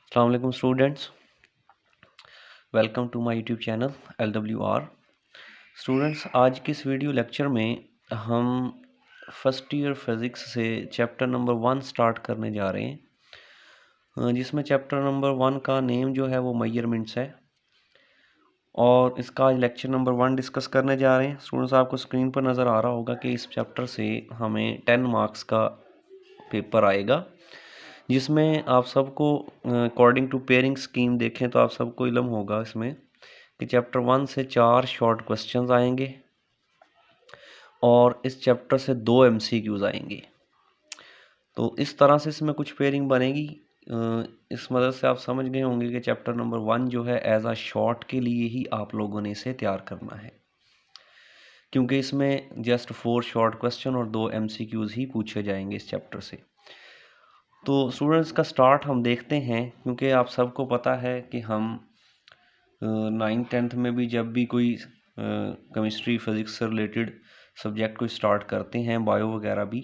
अस्सलाम वालेकुम students, welcome to my YouTube channel LWR। Students, आज के इस वीडियो लेक्चर में हम फर्स्ट ईयर फिज़िक्स से चैप्टर नंबर 1 स्टार्ट करने जा रहे हैं, जिसमें चैप्टर नंबर 1 का नेम जो है वो मेजरमेंट्स है और इसका आज लेक्चर नंबर 1 डिस्कस करने जा रहे हैं। स्टूडेंट्स, आपको स्क्रीन पर नज़र आ रहा होगा कि इस चैप्टर से हमें 10 मार्क्स का पेपर आएगा, जिसमें आप सबको अकॉर्डिंग टू पेयरिंग स्कीम देखें तो आप सबको इल्म होगा इसमें कि चैप्टर 1 से 4 शॉर्ट क्वेश्चंस आएंगे और इस चैप्टर से 2 MCQs आएंगे। तो इस तरह से इसमें कुछ पेयरिंग बनेगी। इस मदद से आप समझ गए होंगे कि चैप्टर नंबर 1 जो है एज आ शॉर्ट के लिए ही आप लोगों ने इसे तैयार करना है, क्योंकि इसमें जस्ट 4 शॉर्ट क्वेश्चन और 2 MCQs ही पूछे जाएंगे इस चैप्टर से। तो स्टूडेंट्स का स्टार्ट हम देखते हैं, क्योंकि आप सबको पता है कि हम 9th-10th में भी जब भी कोई केमिस्ट्री फिज़िक्स से रिलेटेड सब्जेक्ट को स्टार्ट करते हैं, बायो वगैरह भी,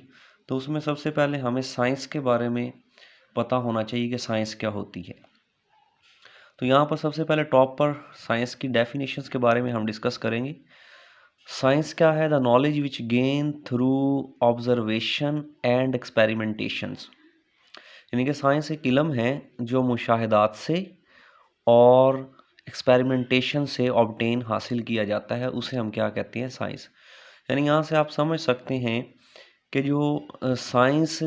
तो उसमें सबसे पहले हमें साइंस के बारे में पता होना चाहिए कि साइंस क्या होती है। तो यहाँ पर सबसे पहले टॉप पर साइंस की डेफिनेशंस के बारे में हम डिस्कस करेंगे। साइंस क्या है? The knowledge which gain through observation and experimentations. यानी कि साइंस एक इल्म है जो मुशाहिदात से और एक्सपेरिमेंटेशन से ऑब्टेन हासिल किया जाता है, उसे हम क्या कहते हैं? साइंस। यानी यहाँ से आप समझ सकते हैं कि जो साइंस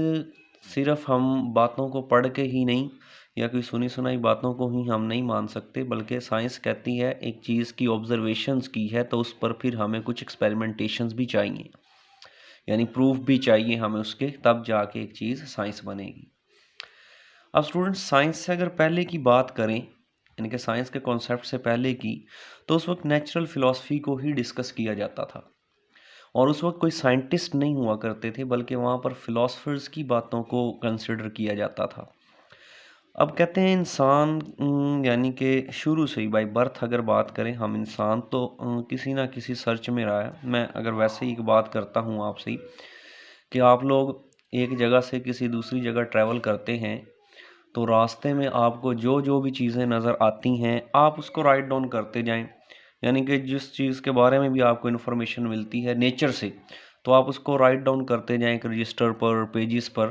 सिर्फ हम बातों को पढ़ के ही नहीं या कोई सुनी सुनाई बातों को ही हम नहीं मान सकते, बल्कि साइंस कहती है एक चीज़ की ऑब्जर्वेशंस की है तो उस पर फिर हमें कुछ एक्सपेरिमेंटेशंस भी चाहिए, यानी प्रूफ भी चाहिए हमें उसके, तब जाके एक चीज़ साइंस बनेगी। अब स्टूडेंट्स, साइंस से अगर पहले की बात करें, यानी कि साइंस के कॉन्सेप्ट से पहले की, तो उस वक्त नेचुरल फ़िलासफ़ी को ही डिस्कस किया जाता था और उस वक्त कोई साइंटिस्ट नहीं हुआ करते थे, बल्कि वहाँ पर फ़िलासफ़र्स की बातों को कंसिडर किया जाता था। अब कहते हैं इंसान, यानी कि शुरू से ही बाय बर्थ अगर बात करें हम, इंसान तो किसी ना किसी सर्च में रहा है। मैं अगर वैसे ही एक बात करता हूँ आपसे ही कि आप लोग एक जगह से किसी दूसरी जगह ट्रैवल करते हैं, तो रास्ते में आपको जो जो भी चीज़ें नज़र आती हैं आप उसको राइट डाउन करते जाएं। यानी कि जिस चीज़ के बारे में भी आपको इन्फॉर्मेशन मिलती है नेचर से, तो आप उसको राइट डाउन करते जाएं एक रजिस्टर पर, पेजेस पर।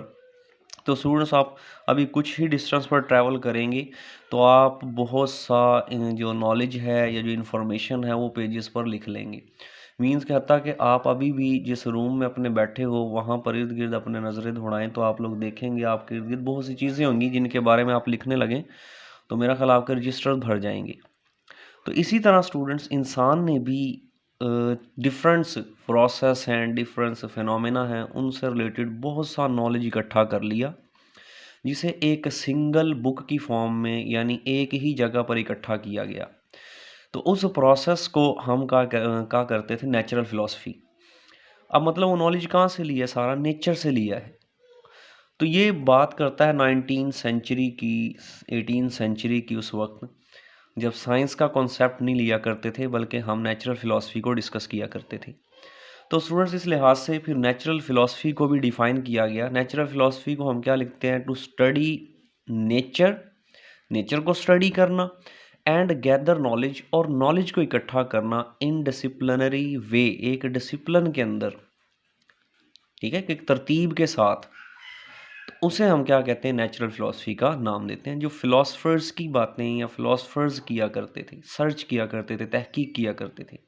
तो स्टूडेंट्स, आप अभी कुछ ही डिस्टेंस पर ट्रैवल करेंगे तो आप बहुत सा जो नॉलेज है या जो इन्फॉर्मेशन है वो पेजेस पर लिख लेंगे। मीन्स कहता कि आप अभी भी जिस रूम में अपने बैठे हो वहाँ पर इर्द गिर्द अपने नज़रें दौड़ाएं तो आप लोग देखेंगे आपके इर्द गिर्द बहुत सी चीज़ें होंगी जिनके बारे में आप लिखने लगें तो मेरा ख्याल आपके रजिस्टर भर जाएंगे। तो इसी तरह स्टूडेंट्स, इंसान ने भी डिफरेंस प्रोसेस हैं, डिफरेंस फिनोमेना हैं, उनसे रिलेटेड बहुत सा नॉलेज इकट्ठा कर लिया, जिसे एक सिंगल बुक की फॉर्म में यानी एक ही जगह पर इकट्ठा किया गया। तो उस प्रोसेस को हम क्या करते थे? Natural philosophy. अब मतलब वो नॉलेज कहाँ से लिया? सारा नेचर से लिया है। तो ये बात करता है 19 सेंचुरी की, 18 सेंचुरी की, उस वक्त जब साइंस का कॉन्सेप्ट नहीं लिया करते थे बल्कि हम नेचुरल फिलॉसफी को डिस्कस किया करते थे। तो स्टूडेंट्स, इस लिहाज से फिर नेचुरल फिलॉसफी को भी डिफ़ाइन किया गया। नेचुरल फिलॉसफी को हम क्या लिखते हैं? टू स्टडी नेचर, नेचर को स्टडी करना, एंड गैदर नॉलेज, और नॉलेज को इकट्ठा करना इन डिसिप्लिनरी वे, एक डिसिप्लिन के अंदर, ठीक है, एक तरतीब के साथ। तो उसे हम क्या कहते हैं? नेचुरल फिलॉसफी का नाम देते हैं। जो फिलोसफर्स की बातें या फिलोसफर्स किया करते थे, सर्च किया करते थे, तहकीक किया करते थे।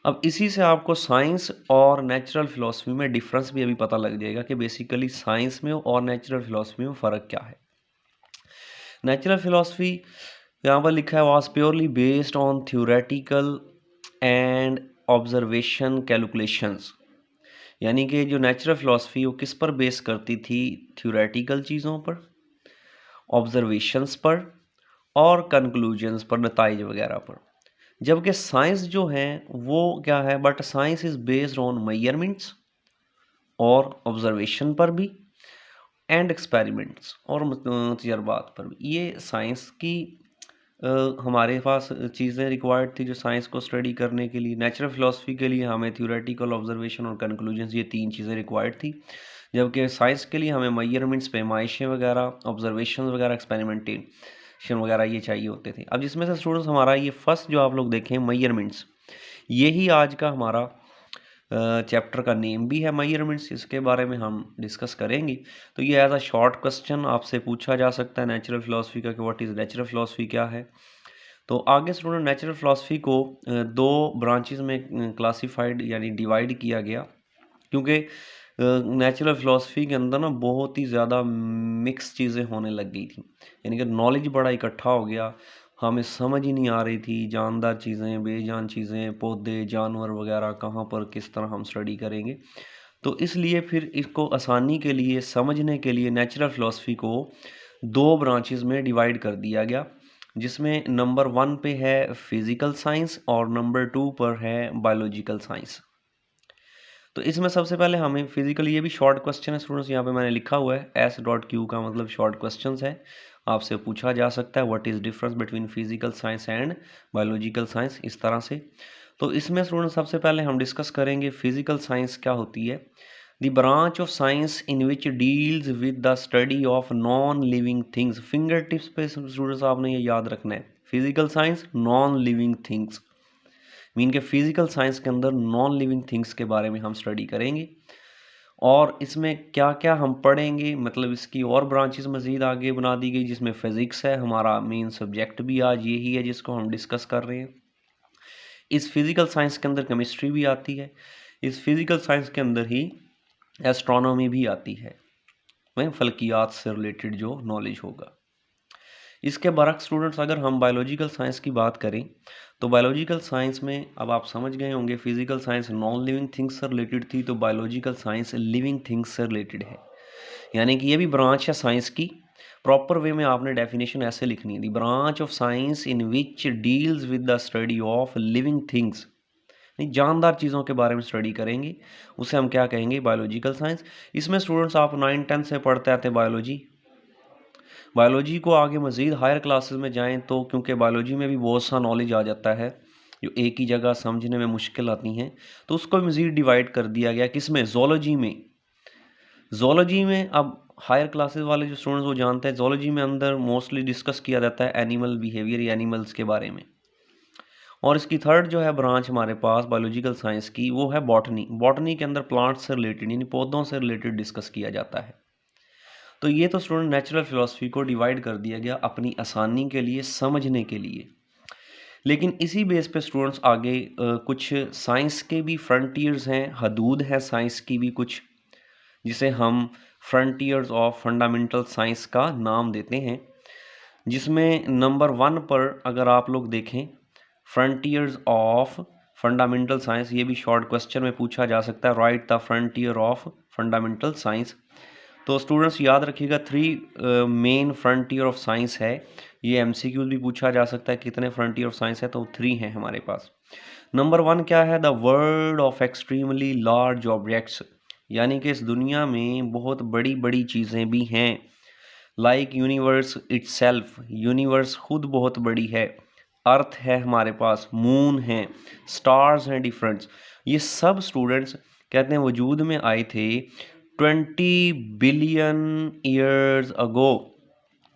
अब इसी से आपको साइंस और नेचुरल फिलॉसफी में डिफरेंस भी अभी पता लग जाएगा कि बेसिकली साइंस में और नेचुरल फिलॉसफी में फ़र्क क्या है। नेचुरल फिलॉसफी यहाँ पर लिखा है was purely based on theoretical and observation calculations. यानी कि जो नेचुरल फिलॉसफी वो किस पर बेस करती थी? थ्योरेटिकल चीज़ों पर, ऑब्जर्वेशंस पर और कंक्लूजन्स पर, नताइज वगैरह पर। जबकि साइंस जो है वो क्या है? But science is based on measurements और ऑब्जर्वेशन पर भी, एंड एक्सपेरिमेंट्स और तजर्बात पर भी। ये साइंस की हमारे पास चीज़ें रिक्वायर्ड थी जो साइंस को स्टडी करने के लिए। नेचुरल फिलॉसफी के लिए हमें थ्योरेटिकल, ऑब्जर्वेशन और कंक्लूजन्स, ये 3 चीज़ें रिक्वायर्ड थी। जबकि साइंस के लिए हमें मेजरमेंट्स, पैमाइशें वगैरह, ऑब्जर्वेशन वगैरह, एक्सपेरिमेंटेशन वगैरह ये चाहिए होते थे। अब जिसमें से स्टूडेंट्स हमारा ये फर्स्ट जो आप लोग देखें मेजरमेंट्स, यही आज का हमारा चैप्टर का नेम भी है मेजरमेंट्स, इसके बारे में हम डिस्कस करेंगे। तो ये एज अ शॉर्ट क्वेश्चन आपसे पूछा जा सकता है नेचुरल फिलोसफी का कि व्हाट इज़ नेचुरल फिलोसफी क्या है। तो आगे स्टूडेंट नेचुरल फिलोसफी को दो ब्रांचेस में क्लासिफाइड यानी डिवाइड किया गया, क्योंकि नेचुरल फिलोसफी के अंदर ना बहुत ही ज़्यादा मिक्स चीज़ें होने लग गई थी, यानी कि नॉलेज बड़ा इकट्ठा हो गया, हमें समझ ही नहीं आ रही थी जानदार चीज़ें, बेजान चीज़ें, पौधे, जानवर वगैरह कहाँ पर किस तरह हम स्टडी करेंगे। तो इसलिए फिर इसको आसानी के लिए समझने के लिए नेचुरल फिलोसफी को दो ब्रांचेस में डिवाइड कर दिया गया, जिसमें नंबर 1 पे है फिज़िकल साइंस और नंबर 2 पर है बायोलॉजिकल साइंस। तो इसमें सबसे पहले हमें फिजिकल, ये भी शॉर्ट क्वेश्चन है स्टूडेंट्स, यहाँ पे मैंने लिखा हुआ है S.Q का मतलब शॉर्ट क्वेश्चंस है, आपसे पूछा जा सकता है what is difference between physical science and biological science, इस तरह से। तो इसमें स्टूडेंट सबसे पहले हम डिस्कस करेंगे फिजिकल साइंस क्या होती है। The branch of science in which deals with the study of non living things. Finger tips पे स्टूडेंट्स आपने ये याद रखना है, physical science non living things, mean के फिजिकल साइंस के अंदर नॉन लिविंग थिंग्स के बारे में हम स्टडी करेंगे। और इसमें क्या क्या हम पढ़ेंगे, मतलब इसकी और ब्रांचेस मज़ीद आगे बना दी गई, जिसमें फिज़िक्स है हमारा मेन सब्जेक्ट भी आज यही है जिसको हम डिस्कस कर रहे हैं। इस फिज़िकल साइंस के अंदर केमिस्ट्री भी आती है, इस फिज़िकल साइंस के अंदर ही एस्ट्रोनॉमी भी आती है, वहीं फल्कियात से रिलेटेड जो नॉलेज होगा। इसके बरक्स स्टूडेंट्स अगर हम बायोलॉजिकल साइंस की बात करें, तो बायोलॉजिकल साइंस में अब आप समझ गए होंगे physical science non living things से रिलेटेड थी, तो बायोलॉजिकल साइंस लिविंग थिंग्स से रिलेटेड है, यानी कि ये भी ब्रांच है साइंस की। प्रॉपर वे में आपने डेफिनेशन ऐसे लिखनी है, the branch of science in which deals with the study of living things, जानदार चीज़ों के बारे में स्टडी करेंगे, उसे हम क्या कहेंगे, बायोलॉजिकल साइंस। इसमें स्टूडेंट्स आप 9-10 से पढ़ते आते हैं बायोलॉजी को आगे मज़ीद हायर क्लासेस में जाएं तो, क्योंकि बायोलॉजी में भी बहुत सा नॉलेज आ जाता है जो एक ही जगह समझने में मुश्किल आती हैं, तो उसको मज़ीद डिवाइड कर दिया गया किसमें, ज़ूलॉजी में। ज़ूलॉजी में अब हायर क्लासेस वाले जो स्टूडेंट्स वो जानते हैं, ज़ूलॉजी में अंदर मोस्टली डिस्कस किया जाता है एनिमल बिहेवियर या एनिमल्स के बारे में। और इसकी थर्ड जो है ब्रांच हमारे पास बायोलॉजिकल साइंस की, वो है बॉटनी। बॉटनी के अंदर प्लांट्स से रिलेटेड यानी पौधों से रिलेटेड डिस्कस किया जाता है। तो ये तो स्टूडेंट नेचुरल फिलोसफी को डिवाइड कर दिया गया अपनी आसानी के लिए, समझने के लिए। लेकिन इसी बेस पे स्टूडेंट्स आगे कुछ साइंस के भी फ्रंटियर्स हैं, हदूद है साइंस की भी कुछ, जिसे हम फ्रंटियर्स ऑफ फंडामेंटल साइंस का नाम देते हैं, जिसमें नंबर 1 पर अगर आप लोग देखें फ्रंटियर्स ऑफ फंडामेंटल साइंस, ये भी शॉर्ट क्वेश्चन में पूछा जा सकता है, right the frontier of fundamental science. तो स्टूडेंट्स याद रखिएगा 3 मेन फ्रंटियर ऑफ साइंस है, ये MCQ भी पूछा जा सकता है कितने फ्रंटियर ऑफ साइंस है, तो 3 हैं हमारे पास। नंबर 1 क्या है, the world of extremely large objects, यानी कि इस दुनिया में बहुत बड़ी बड़ी चीज़ें भी हैं, लाइक यूनिवर्स इट्सेल्फ, यूनिवर्स खुद बहुत बड़ी है, अर्थ है हमारे पास, मून है, स्टार्स हैं डिफरेंट, ये सब स्टूडेंट्स कहते हैं वजूद में आए थे 20 बिलियन ईयर्स अगो।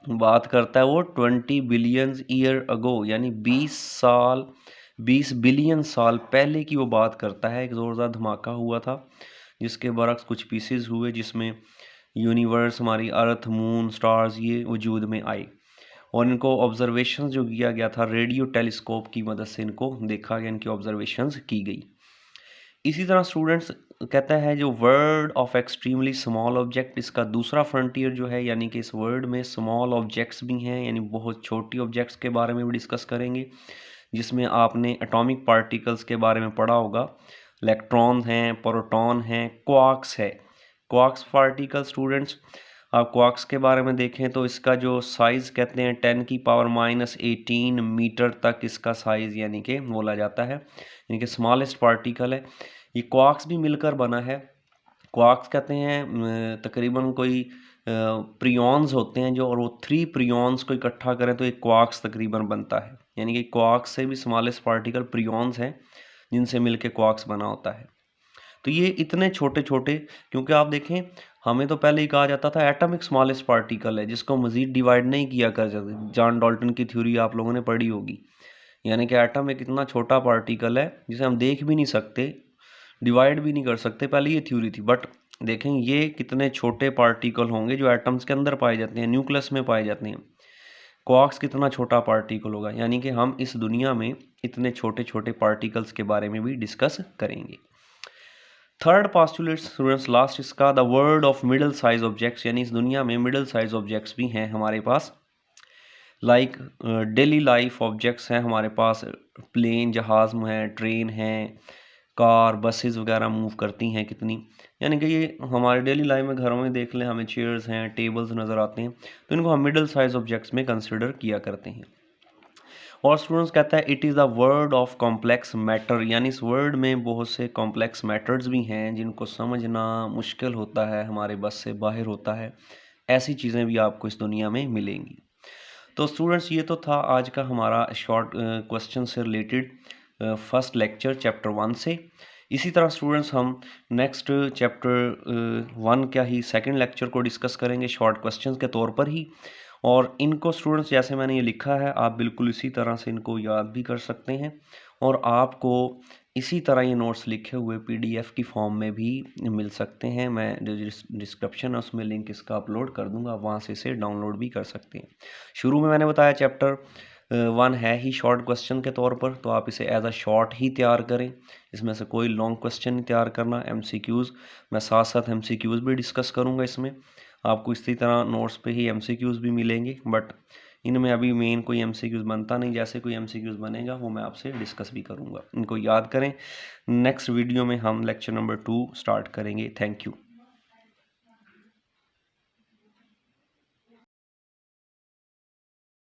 बात करता है वो 20 बिलियन ईयर अगो, यानी 20 बिलियन साल पहले की वो बात करता है। एक ज़ोरदार धमाका हुआ था जिसके बरक्स कुछ पीसेस हुए, जिसमें यूनिवर्स, हमारी अर्थ, मून, स्टार्स ये वजूद में आए, और इनको ऑब्जर्वेशन जो किया गया था रेडियो टेलीस्कोप की मदद से इनको देखा गया, इनकी ऑब्जर्वेशंस की गई। इसी तरह स्टूडेंट्स कहता है जो world of extremely small object, इसका दूसरा फ्रंटियर जो है, यानी कि इस वर्ल्ड में स्मॉल ऑब्जेक्ट्स भी हैं, यानी बहुत छोटी ऑब्जेक्ट्स के बारे में भी डिस्कस करेंगे, जिसमें आपने एटॉमिक पार्टिकल्स के बारे में पढ़ा होगा, इलेक्ट्रॉन हैं, प्रोटॉन हैं, क्वार्क्स है, क्वार्क्स पार्टिकल। स्टूडेंट्स आप क्वार्क्स के बारे में देखें तो इसका जो साइज़ कहते हैं 10⁻18 मीटर तक इसका साइज़ यानी कि बोला जाता है, यानी कि स्मॉलेस्ट पार्टिकल है। ये क्वार्क्स भी मिलकर बना है। क्वार्क्स कहते हैं तकरीबन कोई प्रियॉन्स होते हैं जो, और वो 3 प्रियॉन्स को इकट्ठा करें तो एक क्वार्क्स तकरीबन बनता है, यानी कि क्वार्क्स से भी स्मॉलेस्ट पार्टिकल प्रियॉन्स हैं जिनसे मिलके क्वार्क्स बना होता है। तो ये इतने छोटे छोटे, क्योंकि आप देखें हमें तो पहले ही कहा जाता था एटॉमिक स्मॉलेस्ट पार्टिकल है, जिसको मज़ीद डिवाइड नहीं किया कर सकते। जॉन डाल्टन की थ्योरी आप लोगों ने पढ़ी होगी, यानी कि एटम एक इतना छोटा पार्टिकल है जिसे हम देख भी नहीं सकते, डिवाइड भी नहीं कर सकते, पहले ये थ्योरी थी। बट देखें ये कितने छोटे पार्टिकल होंगे जो एटम्स के अंदर पाए जाते हैं, न्यूक्लियस में पाए जाते हैं। क्वार्क्स कितना छोटा पार्टिकल होगा, यानी कि हम इस दुनिया में इतने छोटे छोटे पार्टिकल्स के बारे में भी डिस्कस करेंगे। थर्ड पॉस्टुलेट स्टूडेंट्स लास्ट इसका, the world of middle size objects, यानी इस दुनिया में मिडिल साइज ऑब्जेक्ट्स भी हैं हमारे पास। लाइक डेली लाइफ ऑब्जेक्ट्स हैं हमारे पास, प्लेन जहाज़ हैं, ट्रेन हैं, कार बसेस वगैरह मूव करती हैं कितनी, यानी कि ये हमारे डेली लाइफ में घरों में देख लें, हमें चेयर्स हैं, टेबल्स नज़र आते हैं, तो इनको हम मिडिल साइज ऑब्जेक्ट्स में कंसिडर किया करते हैं। और स्टूडेंट्स कहता है it is the word of complex matter, यानी इस वर्ड में बहुत से कॉम्प्लेक्स मैटर्स भी हैं जिनको समझना मुश्किल होता है, हमारे बस से बाहर होता है। ऐसी चीज़ें भी आपको इस दुनिया में मिलेंगी। तो स्टूडेंट्स ये तो था आज का हमारा शॉर्ट क्वेश्चन से रिलेटेड फर्स्ट लेक्चर चैप्टर 1 से। इसी तरह स्टूडेंट्स हम नेक्स्ट चैप्टर 1 का ही सेकंड लेक्चर को डिस्कस करेंगे शॉर्ट क्वेश्चंस के तौर पर ही। और इनको स्टूडेंट्स जैसे मैंने ये लिखा है आप बिल्कुल इसी तरह से इनको याद भी कर सकते हैं, और आपको इसी तरह ये नोट्स लिखे हुए पीडीएफ की फॉर्म में भी मिल सकते हैं। मैं जो डिस्क्रिप्शन है उसमें लिंक इसका अपलोड कर दूंगा, वहाँ से इसे डाउनलोड भी कर सकते हैं। शुरू में मैंने बताया चैप्टर 1 है ही शॉर्ट क्वेश्चन के तौर पर, तो आप इसे एज अ शॉर्ट ही तैयार करें, इसमें से कोई लॉन्ग क्वेश्चन नहीं तैयार करना। एमसीक्यूज़ मैं साथ साथ एमसीक्यूज़ भी डिस्कस करूँगा, इसमें आपको इसी तरह नोट्स पे ही एमसीक्यूज़ भी मिलेंगे, बट इनमें अभी मेन कोई एमसीक्यूज़ बनता नहीं, जैसे कोई एमसीक्यूज़ बनेगा वो मैं आपसे डिस्कस भी करूँगा। इनको याद करें। नेक्स्ट वीडियो में हम लेक्चर नंबर 2 स्टार्ट करेंगे। Thank you.